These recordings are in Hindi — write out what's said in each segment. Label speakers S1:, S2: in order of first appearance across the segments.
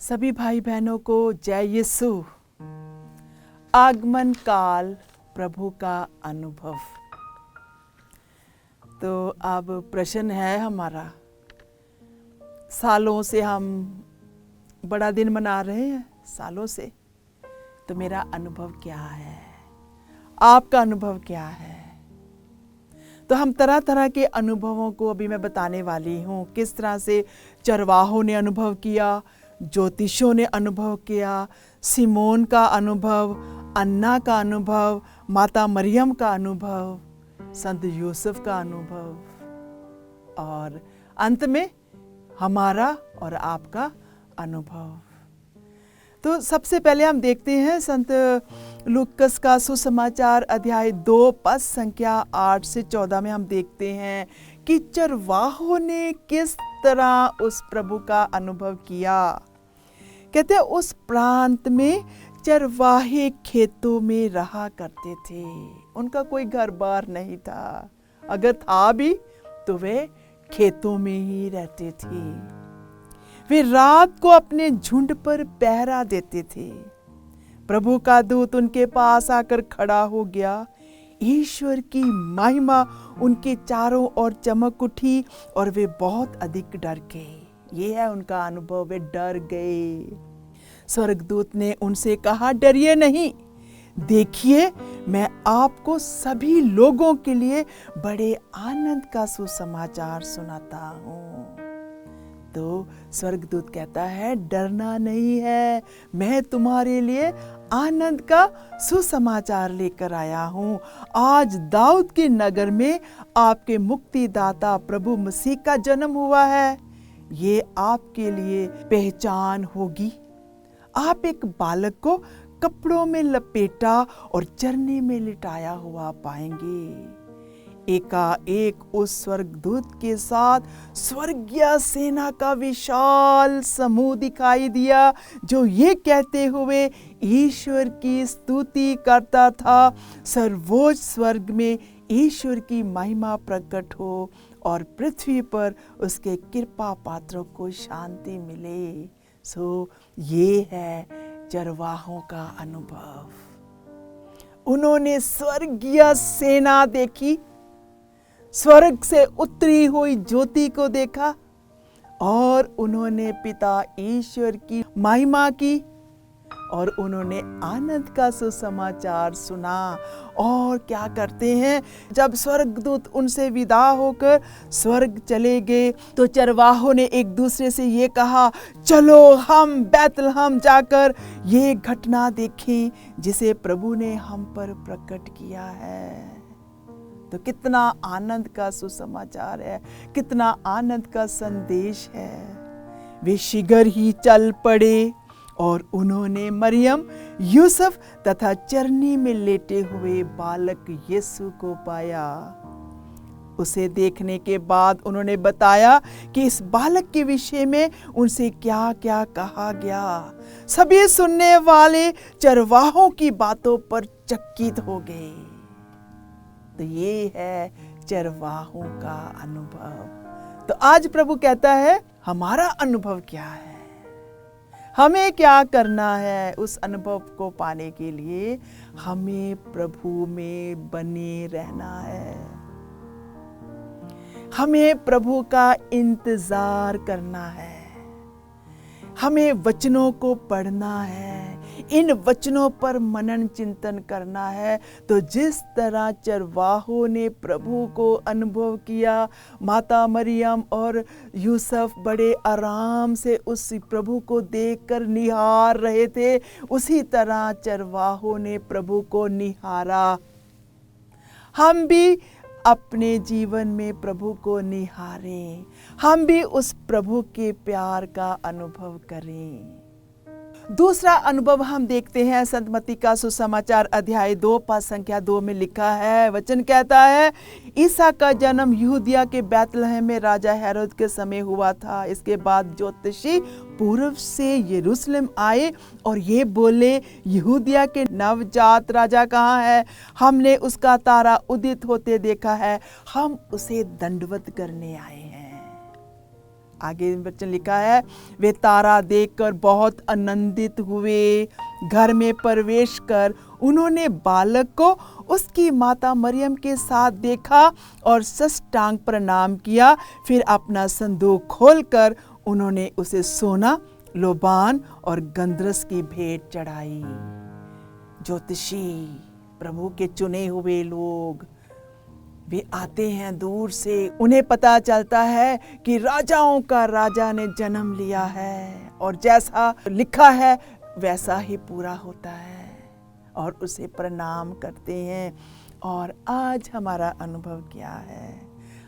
S1: सभी भाई बहनों को जय यीशु। आगमन काल प्रभु का अनुभव। तो अब प्रश्न है हमारा, सालों से हम बड़ा दिन मना रहे हैं, सालों से, तो मेरा अनुभव क्या है, आपका अनुभव क्या है? तो हम तरह तरह के अनुभवों को अभी मैं बताने वाली हूँ। किस तरह से चरवाहों ने अनुभव किया, ज्योतिषों ने अनुभव किया, सिमोन का अनुभव, अन्ना का अनुभव, माता मरियम का अनुभव, संत यूसुफ का अनुभव, और अंत में हमारा और आपका अनुभव। तो सबसे पहले हम देखते हैं संत लूकस का सुसमाचार अध्याय 2 पद संख्या 8 से 14 में हम देखते हैं कि चरवाहों ने किस तरह उस प्रभु का अनुभव किया। कहते हैं उस प्रांत में चरवाहे खेतों में रहा करते थे। उनका कोई घर बार नहीं था, अगर था भी तो वे खेतों में ही रहते थे। वे रात को अपने झुंड पर पहरा देते थे। प्रभु का दूत उनके पास आकर खड़ा हो गया। ईश्वर की महिमा उनके चारों ओर चमक उठी और वे बहुत अधिक डर गए। ये है उनका अनुभव, वे डर गए। स्वर्गदूत ने उनसे कहा, डरिए नहीं, देखिए मैं आपको सभी लोगों के लिए बड़े आनंद का सुसमाचार सुनाता हूँ। तो स्वर्गदूत कहता है, डरना नहीं है, मैं तुम्हारे लिए आनंद का सुसमाचार लेकर आया हूँ। आज दाऊद के नगर में आपके मुक्तिदाता प्रभु मसीह का जन्म हुआ है। ये आपके लिए पहचान होगी। आप एक बालक को कपड़ों में लपेटा और चरनी में लिटाया हुआ पाएंगे। एकाएक उस स्वर्गदूत के साथ स्वर्गीय सेना का विशाल समूह दिखाई दिया, जो ये कहते हुए ईश्वर की स्तुति करता था, सर्वोच्च स्वर्ग में ईश्वर की महिमा प्रकट हो और पृथ्वी पर उसके कृपा पात्रों को शांति मिले। सो ये है चरवाहों का अनुभव। उन्होंने स्वर्गीय सेना देखी, स्वर्ग से उतरी हुई ज्योति को देखा और उन्होंने पिता ईश्वर की महिमा की और उन्होंने आनंद का सुसमाचार सुना। और क्या करते हैं, जब स्वर्गदूत उनसे विदा होकर स्वर्ग चले गए तो चरवाहों ने एक दूसरे से ये कहा, चलो हम बैतलहम जाकर ये घटना देखें जिसे प्रभु ने हम पर प्रकट किया है। तो कितना आनंद का सुसमाचार है, कितना आनंद का संदेश है। वे शीघ्र ही चल पड़े और उन्होंने मरियम, यूसुफ तथा चरनी में लेटे हुए बालक यीशु को पाया। उसे देखने के बाद उन्होंने बताया कि इस बालक के विषय में उनसे क्या क्या कहा गया। सभी सुनने वाले चरवाहों की बातों पर चकित हो गए। तो ये है चरवाहों का अनुभव। तो आज प्रभु कहता है, हमारा अनुभव क्या है, हमें क्या करना है। उस अनुभव को पाने के लिए हमें प्रभु में बने रहना है, हमें प्रभु का इंतजार करना है, हमें वचनों को पढ़ना है, इन वचनों पर मनन चिंतन करना है। तो जिस तरह चरवाहों ने प्रभु को अनुभव किया, माता मरियम और यूसुफ बड़े आराम से उस प्रभु को देखकर निहार रहे थे, उसी तरह चरवाहों ने प्रभु को निहारा। हम भी अपने जीवन में प्रभु को निहारें, हम भी उस प्रभु के प्यार का अनुभव करें। दूसरा अनुभव हम देखते हैं संत मत्ती का सुसमाचार अध्याय 2 पद संख्या 2 में लिखा है। वचन कहता है, ईसा का जन्म यहूदिया के बैतलहम में राजा हेरोद के समय हुआ था। इसके बाद ज्योतिषी पूर्व से यरूशलेम आए और ये बोले, यहूदिया के नवजात राजा कहाँ है? हमने उसका तारा उदित होते देखा है, हम उसे दंडवत करने आए हैं। आगे वचन लिखा है, वे तारा देखकर बहुत आनंदित हुए। घर में प्रवेश कर उन्होंने बालक को उसकी माता मरियम के साथ देखा और साष्टांग प्रणाम किया। फिर अपना संदूक खोलकर उन्होंने उसे सोना, लोबान और गंधरस की भेंट चढ़ाई। ज्योतिषी, प्रभु के चुने हुए लोग, वे आते हैं दूर से। उन्हें पता चलता है कि राजाओं का राजा ने जन्म लिया है और जैसा लिखा है वैसा ही पूरा होता है, और उसे प्रणाम करते हैं। और आज हमारा अनुभव क्या है?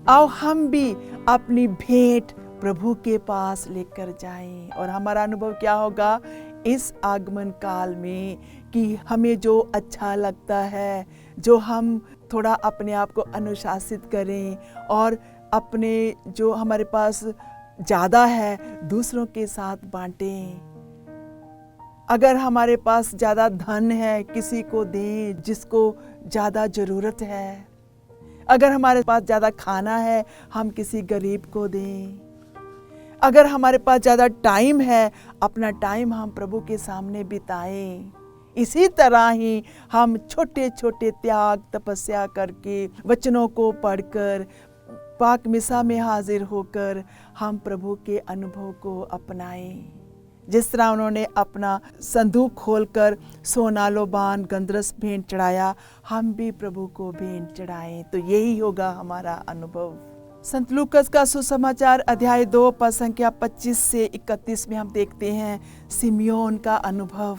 S1: आओ हम भी अपनी भेंट प्रभु के पास लेकर जाएं। और हमारा अनुभव क्या होगा इस आगमन काल में, कि हमें जो अच्छा लगता है, जो हम थोड़ा अपने आप को अनुशासित करें और अपने जो हमारे पास ज़्यादा है दूसरों के साथ बांटें। अगर हमारे पास ज़्यादा धन है, किसी को दें जिसको ज़्यादा ज़रूरत है। अगर हमारे पास ज़्यादा खाना है, हम किसी गरीब को दें। अगर हमारे पास ज़्यादा टाइम है, अपना टाइम हम प्रभु के सामने बिताएं। इसी तरह ही हम छोटे छोटे त्याग, तपस्या करके, वचनों को पढ़कर, पाक मिसा में हाजिर होकर हम प्रभु के अनुभव को अपनाएं। जिस तरह उन्होंने अपना संदूक खोलकर सोना, लोबान, गंधरस भेंट चढ़ाया, हम भी प्रभु को भेंट चढ़ाएं। तो यही होगा हमारा अनुभव। संत लूकस का सुसमाचार अध्याय 2 पद संख्या 25 से 31 में हम देखते हैं सिमियोन का अनुभव।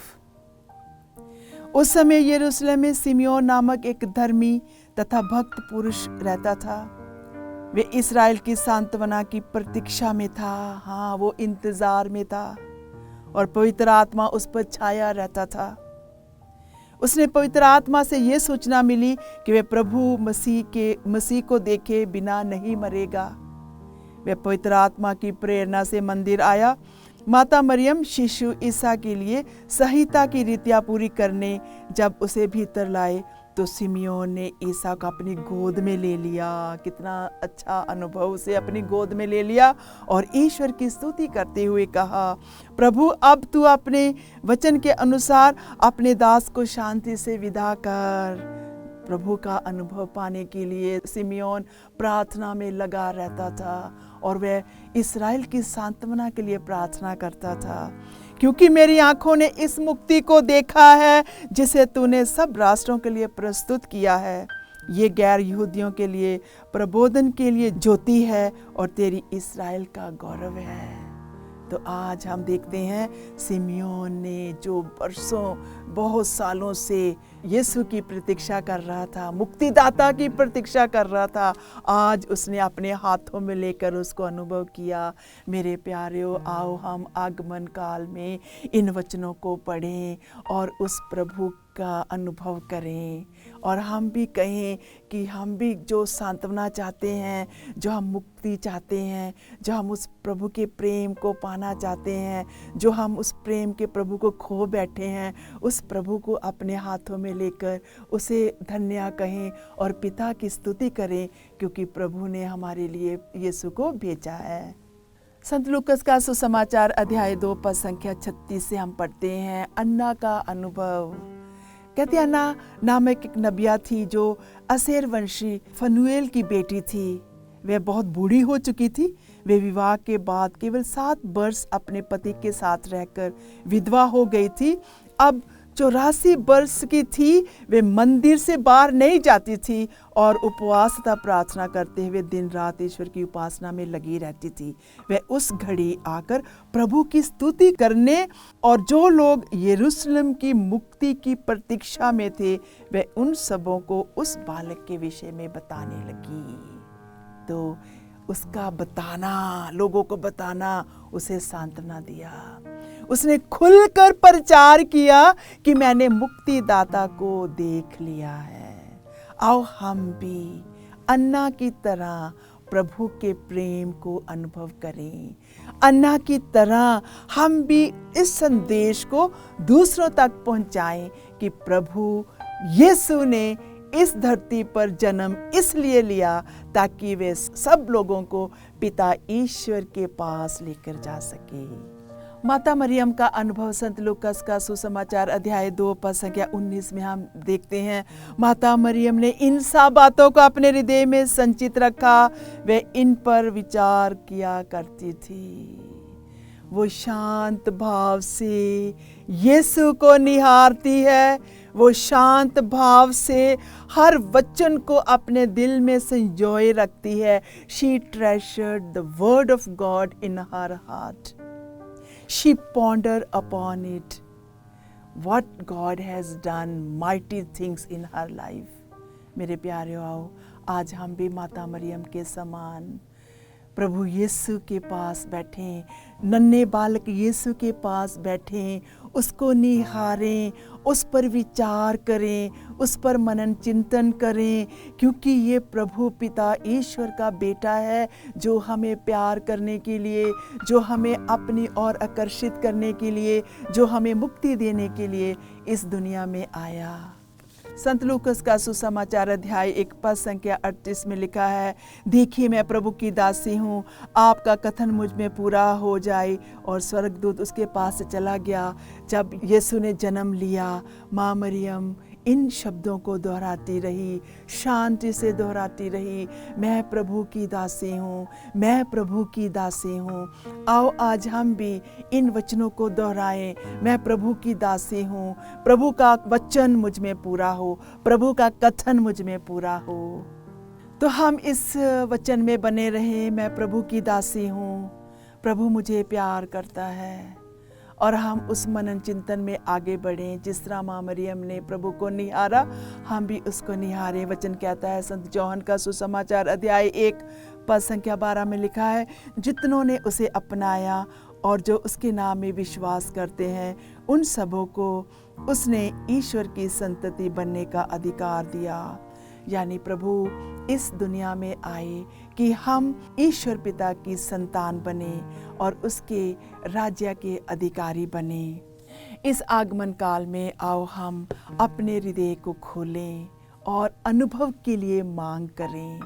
S1: उस समय यरूशलेम में सिमियोन नामक एक धर्मी तथा भक्त पुरुष रहता था। वे इस्राएल की सांत्वना की प्रतीक्षा में था। हाँ, वो इंतजार में था और पवित्र आत्मा उस पर छाया रहता था। उसने पवित्र आत्मा से ये सूचना मिली कि वह प्रभु मसीह को देखे बिना नहीं मरेगा। वह पवित्र आत्मा की प्रेरणा से मंदिर आया। माता मरियम शिशु ईसा के लिए संहिता की रीतियाँ पूरी करने जब उसे भीतर लाए तो सिमियोन ने ईसा को अपनी गोद में ले लिया। कितना अच्छा अनुभव, उसे अपनी गोद में ले लिया और ईश्वर की स्तुति करते हुए कहा, प्रभु अब तू अपने वचन के अनुसार अपने दास को शांति से विदा कर। प्रभु का अनुभव पाने के लिए सिमियोन प्रार्थना में लगा रहता था और वह इस्राएल की सांत्वना के लिए प्रार्थना करता था। क्योंकि मेरी आंखों ने इस मुक्ति को देखा है जिसे तूने सब राष्ट्रों के लिए प्रस्तुत किया है। ये गैर यहूदियों के लिए प्रबोधन के लिए ज्योति है और तेरी इस्राएल का गौरव है। तो आज हम देखते हैं सिमियोन ने जो वर्षों, बहुत सालों से यीशु की प्रतीक्षा कर रहा था, मुक्तिदाता की प्रतीक्षा कर रहा था, आज उसने अपने हाथों में लेकर उसको अनुभव किया। मेरे प्यारेओ, आओ हम आगमन काल में इन वचनों को पढ़ें और उस प्रभु का अनुभव करें और हम भी कहें कि हम भी जो सांत्वना चाहते हैं, जो हम मुक्ति चाहते हैं, जो हम उस प्रभु के प्रेम को पाना चाहते हैं, जो हम उस प्रेम के प्रभु को खो बैठे हैं, उस प्रभु को अपने हाथों में लेकर उसे धन्य कहें और पिता की स्तुति करें, क्योंकि प्रभु ने हमारे लिए यीशु को भेजा है। संत लूकस का सुसमाचार अध्याय 2 पद संख्या 36 से हम पढ़ते हैं अन्ना का अनुभव। कहते हैं अन्ना नामक एक नबिया थी जो असेर वंशी फनुएल की बेटी थी। वह बहुत बूढ़ी हो चुकी थी। वे विवाह के बाद केवल 7 वर्ष अपने पति के साथ रहकर विधवा हो गई थी। अब 84 वर्ष की थी। वे मंदिर से बाहर नहीं जाती थी और उपवास तथा प्रार्थना करते हुए दिन रात ईश्वर की उपासना में लगी रहती थी। वह उस घड़ी आकर प्रभु की स्तुति करने और जो लोग यरूशलेम की मुक्ति की प्रतीक्षा में थे वह उन सबों को उस बालक के विषय में बताने लगी। तो उसका बताना, लोगों को बताना उसे सांत्वना दिया। उसने खुलकर प्रचार किया कि मैंने मुक्तिदाता को देख लिया है। आओ हम भी अन्ना की तरह प्रभु के प्रेम को अनुभव करें। अन्ना की तरह हम भी इस संदेश को दूसरों तक पहुंचाएं कि प्रभु यीशु ने इस धरती पर जन्म इसलिए लिया ताकि वे सब लोगों को पिता ईश्वर के पास लेकर जा सके। माता मरियम का अनुभव संत लूकास का सुसमाचार अध्याय 2 पद संख्या 19 में हम देखते हैं। माता मरियम ने इन सब बातों को अपने हृदय में संचित रखा, वे इन पर विचार किया करती थी। वो शांत भाव से यीशु को निहारती है, वो शांत भाव से हर वचन को अपने दिल में संजोए रखती है। She treasured the word of God in her heart. She pondered upon it, what God has done mighty things in her life. मेरे प्यारे आओ, आज हम भी माता मरियम के समान प्रभु यीशु के पास बैठें, नन्हे बालक यीशु के पास बैठें, उसको निहारें, उस पर विचार करें, उस पर मनन चिंतन करें, क्योंकि ये प्रभु पिता ईश्वर का बेटा है जो हमें प्यार करने के लिए, जो हमें अपनी ओर आकर्षित करने के लिए, जो हमें मुक्ति देने के लिए इस दुनिया में आया। संत लूकास का सुसमाचार अध्याय 1 पद संख्या 38 में लिखा है, देखिए मैं प्रभु की दासी हूँ, आपका कथन मुझ में पूरा हो जाए। और स्वर्गदूत उसके पास से चला गया। जब यीशु ने जन्म लिया, माँ मरियम इन शब्दों को दोहराती रही, शांति से दोहराती रही, मैं प्रभु की दासी हूँ, मैं प्रभु की दासी हूँ। आओ आज हम भी इन वचनों को दोहराएं, मैं प्रभु की दासी हूँ, प्रभु का वचन मुझ में पूरा हो, प्रभु का कथन मुझ में पूरा हो। तो हम इस वचन में बने रहें, मैं प्रभु की दासी हूँ, प्रभु मुझे प्यार करता है, और हम उस मनन चिंतन में आगे बढ़ें। जिस तरह माँ मरियम ने प्रभु को निहारा, हम भी उसको निहारें। वचन कहता है संत यूहन्ना का सुसमाचार अध्याय 1 पद संख्या 12 में लिखा है, जितनों ने उसे अपनाया और जो उसके नाम में विश्वास करते हैं, उन सबों को उसने ईश्वर की संतति बनने का अधिकार दिया। यानी प्रभु इस दुनिया में आए कि हम ईश्वर पिता की संतान बने और उसके राज्य के अधिकारी बने। इस आगमन काल में आओ हम अपने हृदय को खोलें और अनुभव के लिए मांग करें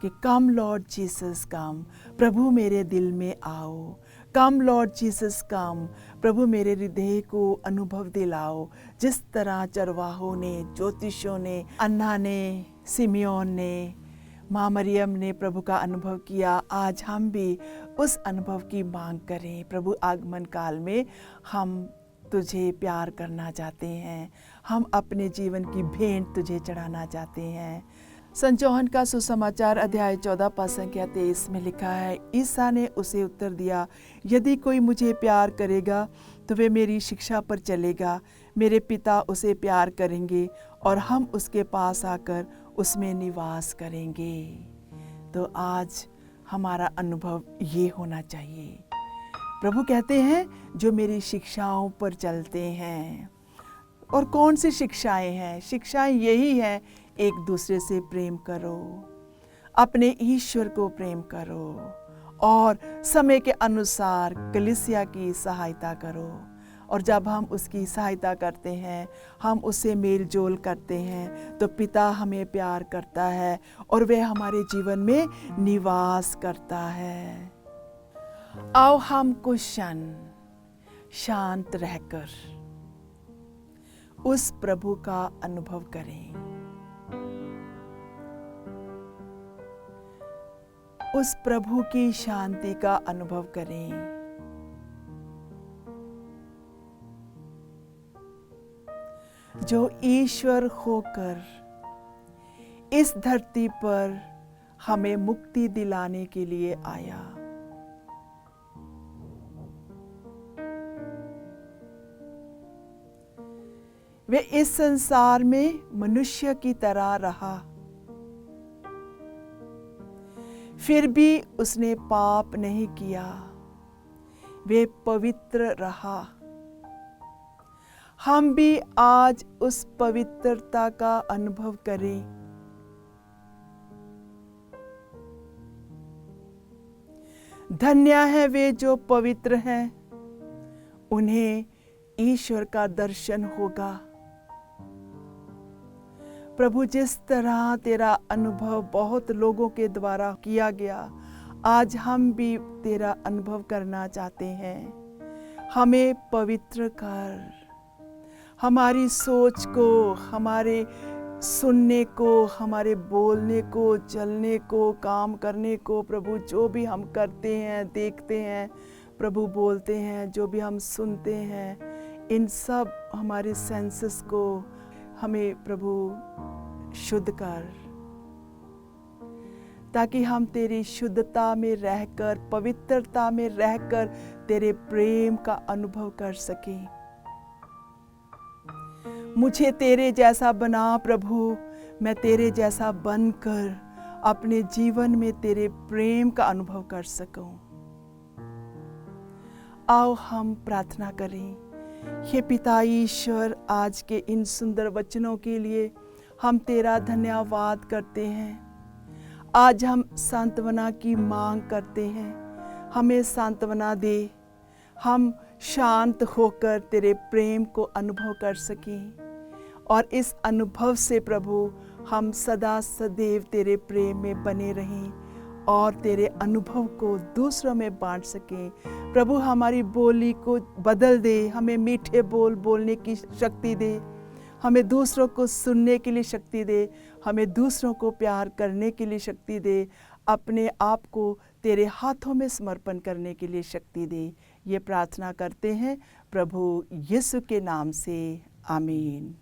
S1: कि कम लॉर्ड जीसस कम, प्रभु मेरे दिल में आओ, कम लॉर्ड जीसस कम, प्रभु मेरे हृदय को अनुभव दिलाओ। जिस तरह चरवाहों ने, ज्योतिषों ने, अन्ना ने, सिमियोन ने, माँ मरियम ने प्रभु का अनुभव किया, आज हम भी उस अनुभव की मांग करें। प्रभु आगमन काल में हम तुझे प्यार करना चाहते हैं, हम अपने जीवन की भेंट तुझे चढ़ाना चाहते हैं। संत यूहन्ना का सुसमाचार अध्याय 14 पद संख्या 23 में लिखा है, ईसा ने उसे उत्तर दिया, यदि कोई मुझे प्यार करेगा तो वे मेरी शिक्षा पर चलेगा, मेरे पिता उसे प्यार करेंगे और हम उसके पास आकर उसमें निवास करेंगे। तो आज हमारा अनुभव ये होना चाहिए। प्रभु कहते हैं जो मेरी शिक्षाओं पर चलते हैं। और कौन सी शिक्षाएं हैं? शिक्षाएं यही हैं, एक दूसरे से प्रेम करो, अपने ईश्वर को प्रेम करो और समय के अनुसार कलीसिया की सहायता करो। और जब हम उसकी सहायता करते हैं, हम उससे मेल जोल करते हैं, तो पिता हमें प्यार करता है और वह हमारे जीवन में निवास करता है। आओ हम कुछ क्षण शांत रहकर उस प्रभु का अनुभव करें, उस प्रभु की शांति का अनुभव करें। जो ईश्वर होकर इस धरती पर हमें मुक्ति दिलाने के लिए आया। वे इस संसार में मनुष्य की तरह रहा, फिर भी उसने पाप नहीं किया, वे पवित्र रहा। हम भी आज उस पवित्रता का अनुभव करें। धन्य है वे जो पवित्र हैं, उन्हें ईश्वर का दर्शन होगा। प्रभु जिस तरह तेरा अनुभव बहुत लोगों के द्वारा किया गया, आज हम भी तेरा अनुभव करना चाहते हैं। हमें पवित्र कर, हमारी सोच को, हमारे सुनने को, हमारे बोलने को, चलने को, काम करने को, प्रभु जो भी हम करते हैं, देखते हैं, प्रभु बोलते हैं, जो भी हम सुनते हैं, इन सब हमारे सेंसेस को हमें प्रभु शुद्ध कर, ताकि हम तेरी शुद्धता में रहकर, पवित्रता में रहकर तेरे प्रेम का अनुभव कर सकें। मुझे तेरे जैसा बना प्रभु, मैं तेरे जैसा बनकर अपने जीवन में तेरे प्रेम का अनुभव कर सकूं। आओ हम प्रार्थना करें। हे पिता ईश्वर, आज के इन सुंदर वचनों के लिए हम तेरा धन्यवाद करते हैं। आज हम सांत्वना की मांग करते हैं, हमें सांत्वना दे, हम शांत होकर तेरे प्रेम को अनुभव कर सकें, और इस अनुभव से प्रभु हम सदा सदैव तेरे प्रेम में बने रहें और तेरे अनुभव को दूसरों में बांट सकें। प्रभु हमारी बोली को बदल दे, हमें मीठे बोल बोलने की शक्ति दे, हमें दूसरों को सुनने के लिए शक्ति दे, हमें दूसरों को प्यार करने के लिए शक्ति दे, अपने आप को तेरे हाथों में समर्पण करने के लिए शक्ति दे। ये प्रार्थना करते हैं प्रभु यीशु के नाम से, आमीन।